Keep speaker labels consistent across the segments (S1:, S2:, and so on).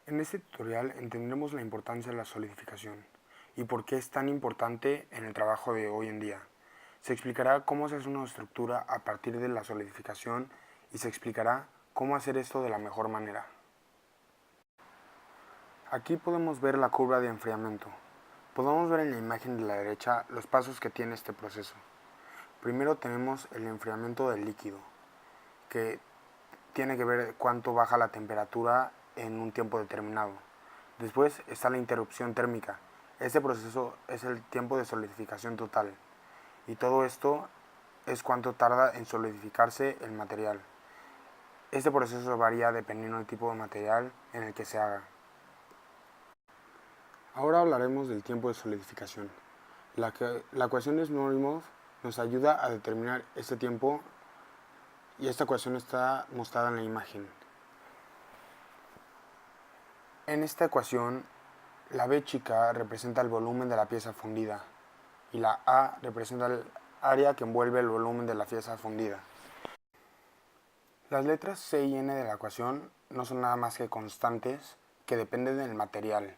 S1: En este tutorial entenderemos la importancia de la solidificación y por qué es tan importante en el trabajo de hoy en día. Se explicará cómo se hace una estructura a partir de la solidificación y se explicará cómo hacer esto de la mejor manera. Aquí podemos ver la curva de enfriamiento. Podemos ver en la imagen de la derecha los pasos que tiene este proceso. Primero tenemos el enfriamiento del líquido, que tiene que ver cuánto baja la temperatura en un tiempo determinado. Después está la interrupción térmica. Este proceso es el tiempo de solidificación total. Y todo esto es cuánto tarda en solidificarse el material. Este proceso varía dependiendo del tipo de material en el que se haga. Ahora hablaremos del tiempo de solidificación. La ecuación de Smirnov nos ayuda a determinar este tiempo y esta ecuación está mostrada en la imagen. En esta ecuación, la B chica representa el volumen de la pieza fundida y la A representa el área que envuelve el volumen de la pieza fundida. Las letras C y N de la ecuación no son nada más que constantes que dependen del material.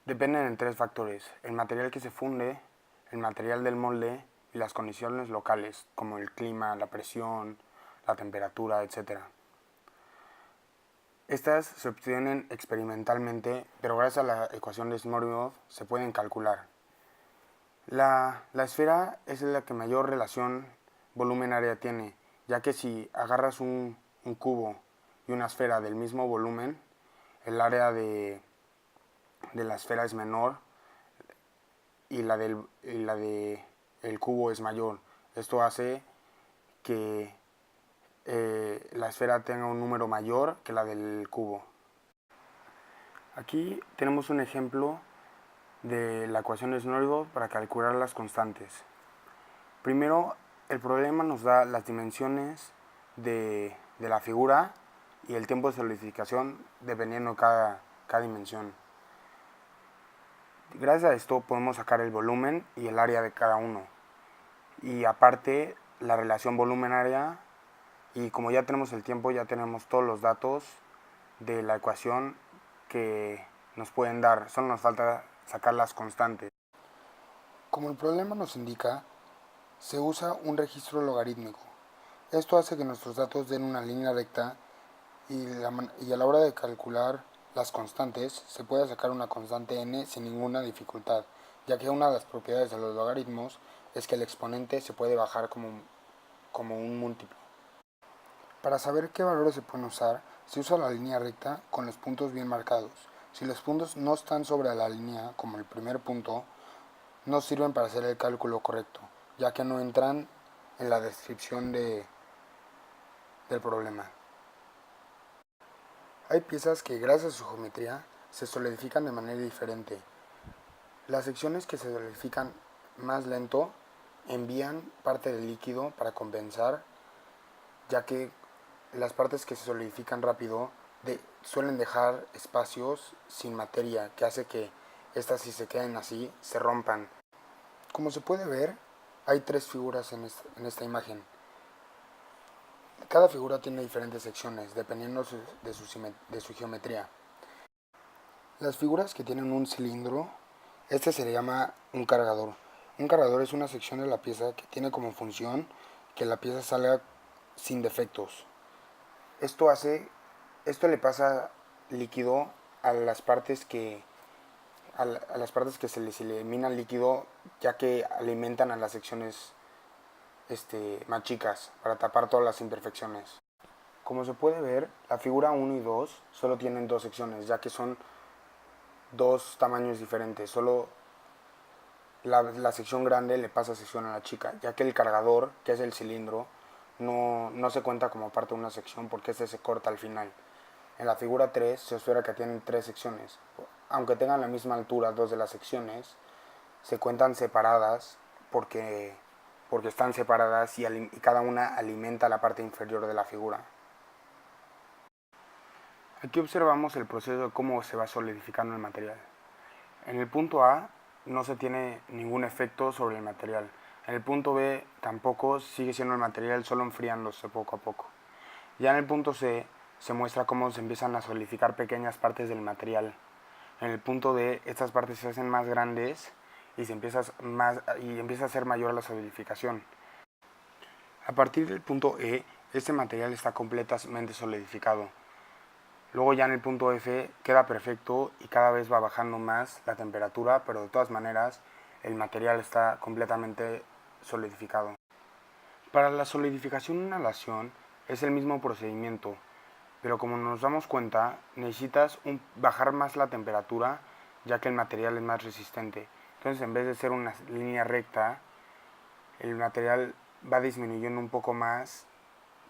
S1: Dependen en tres factores: el material que se funde, el material del molde y las condiciones locales, como el clima, la presión, la temperatura, etc. Estas se obtienen experimentalmente, pero gracias a la ecuación de Smirnov se pueden calcular. La esfera es la que mayor relación volumen-área tiene, ya que si agarras un cubo y una esfera del mismo volumen, el área de la esfera es menor y la de el cubo es mayor. Esto hace que la esfera tenga un número mayor que la del cubo. Aquí tenemos un ejemplo de la ecuación de Smirnov para calcular las constantes. Primero, el problema nos da las dimensiones de la figura y el tiempo de solidificación dependiendo de cada dimensión. Gracias a esto podemos sacar el volumen y el área de cada uno. Y aparte, la relación volumen-área, y como ya tenemos el tiempo, ya tenemos todos los datos de la ecuación que nos pueden dar. Solo nos falta sacar las constantes. Como el problema nos indica, se usa un registro logarítmico. Esto hace que nuestros datos den una línea recta y a la hora de calcular las constantes se puede sacar una constante n sin ninguna dificultad, ya que una de las propiedades de los logaritmos es que el exponente se puede bajar como un múltiplo. Para saber qué valores se pueden usar, se usa la línea recta con los puntos bien marcados. Si los puntos no están sobre la línea, como el primer punto, no sirven para hacer el cálculo correcto, ya que no entran en la descripción del problema. Hay piezas que, gracias a su geometría, se solidifican de manera diferente. Las secciones que se solidifican más lento envían parte del líquido para compensar, ya que las partes que se solidifican rápido suelen dejar espacios sin materia, que hace que estas, si se queden así, se rompan. Como se puede ver, hay tres figuras en esta imagen. Cada figura tiene diferentes secciones, dependiendo de su geometría. Las figuras que tienen un cilindro, este se le llama un cargador. Un cargador es una sección de la pieza que tiene como función que la pieza salga sin defectos. Esto le pasa líquido a las partes que se les elimina líquido, ya que alimentan a las secciones más chicas para tapar todas las imperfecciones. Como se puede ver, la figura 1 y 2 solo tienen dos secciones, ya que son dos tamaños diferentes. Solo la sección grande le pasa sección a la chica, ya que el cargador, que es el cilindro, no se cuenta como parte de una sección porque este se corta al final. En la figura 3 se espera que tienen tres secciones. Aunque tengan la misma altura dos de las secciones, se cuentan separadas porque están separadas y cada una alimenta la parte inferior de la figura. Aquí observamos el proceso de cómo se va solidificando el material. En el punto A no se tiene ningún efecto sobre el material. En el punto B tampoco, sigue siendo el material solo enfriándose poco a poco. Ya en el punto C se muestra cómo se empiezan a solidificar pequeñas partes del material. En el punto D, estas partes se hacen más grandes y empieza a ser mayor la solidificación. A partir del punto E, este material está completamente solidificado. Luego ya en el punto F queda perfecto y cada vez va bajando más la temperatura, pero de todas maneras el material está completamente solidificado. Para la solidificación de una aleación es el mismo procedimiento, pero como nos damos cuenta necesitas bajar más la temperatura ya que el material es más resistente. Entonces en vez de ser una línea recta, el material va disminuyendo un poco más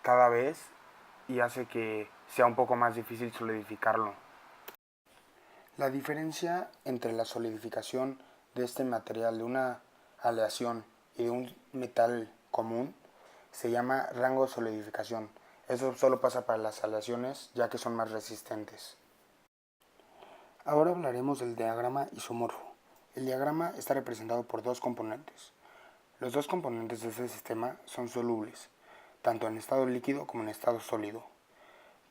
S1: cada vez y hace que sea un poco más difícil solidificarlo. La diferencia entre la solidificación de este material de una aleación y de un metal común se llama rango de solidificación. Eso solo pasa para las aleaciones ya que son más resistentes. Ahora hablaremos del diagrama isomorfo. El diagrama está representado por dos componentes. Los dos componentes de este sistema son solubles, tanto en estado líquido como en estado sólido.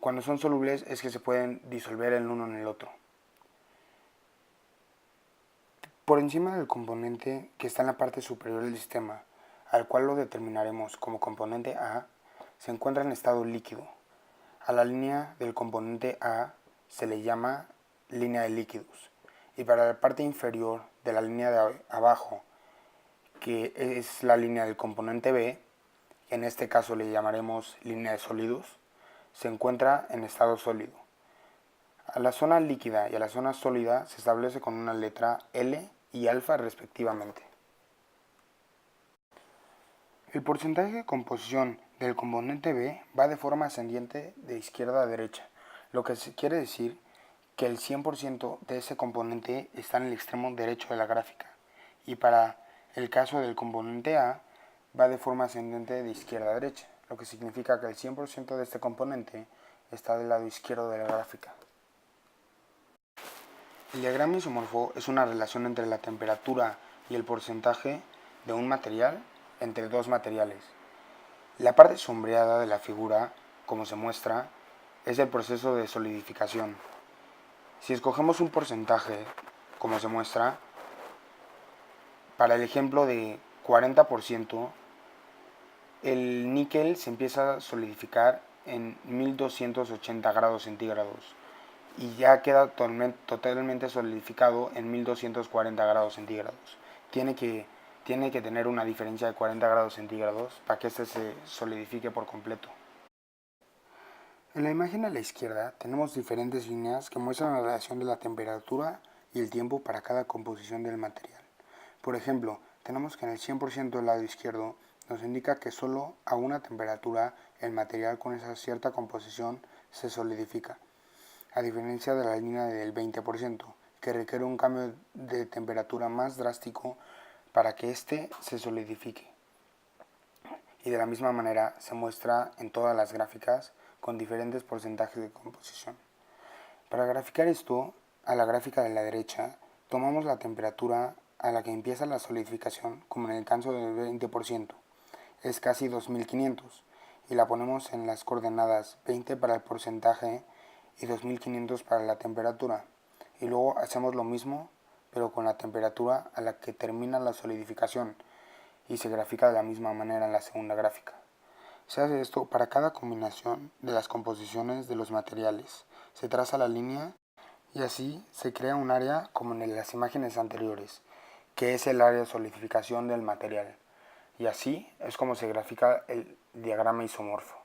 S1: Cuando son solubles es que se pueden disolver el uno en el otro. Por encima del componente que está en la parte superior del sistema, al cual lo determinaremos como componente A, se encuentra en estado líquido. A la línea del componente A se le llama línea de líquidos. Y para la parte inferior de la línea de abajo, que es la línea del componente B, en este caso le llamaremos línea de sólidos, se encuentra en estado sólido. A la zona líquida y a la zona sólida se establece con una letra L y alfa respectivamente. El porcentaje de composición del componente B va de forma ascendiente de izquierda a derecha, lo que quiere decir que el 100% de ese componente está en el extremo derecho de la gráfica, y para el caso del componente A va de forma ascendente de izquierda a derecha, lo que significa que el 100% de este componente está del lado izquierdo de la gráfica. El diagrama isomorfo es una relación entre la temperatura y el porcentaje de un material entre dos materiales. La parte sombreada de la figura, como se muestra, es el proceso de solidificación. Si escogemos un porcentaje, como se muestra, para el ejemplo de 40%, el níquel se empieza a solidificar en 1280 grados centígrados y ya queda totalmente solidificado en 1240 grados centígrados. Tiene que tener una diferencia de 40 grados centígrados para que este se solidifique por completo. En la imagen a la izquierda tenemos diferentes líneas que muestran la relación de la temperatura y el tiempo para cada composición del material. Por ejemplo, tenemos que en el 100% del lado izquierdo nos indica que solo a una temperatura el material con esa cierta composición se solidifica, a diferencia de la línea del 20%, que requiere un cambio de temperatura más drástico para que éste se solidifique. Y de la misma manera se muestra en todas las gráficas con diferentes porcentajes de composición. Para graficar esto, a la gráfica de la derecha, tomamos la temperatura a la que empieza la solidificación, como en el caso del 20%, es casi 2500, y la ponemos en las coordenadas 20 para el porcentaje y 2500 para la temperatura, y luego hacemos lo mismo pero con la temperatura a la que termina la solidificación y se grafica de la misma manera en la segunda gráfica. Se hace esto para cada combinación de las composiciones de los materiales, se traza la línea y así se crea un área como en las imágenes anteriores, que es el área de solidificación del material, y así es como se grafica el diagrama isomorfo.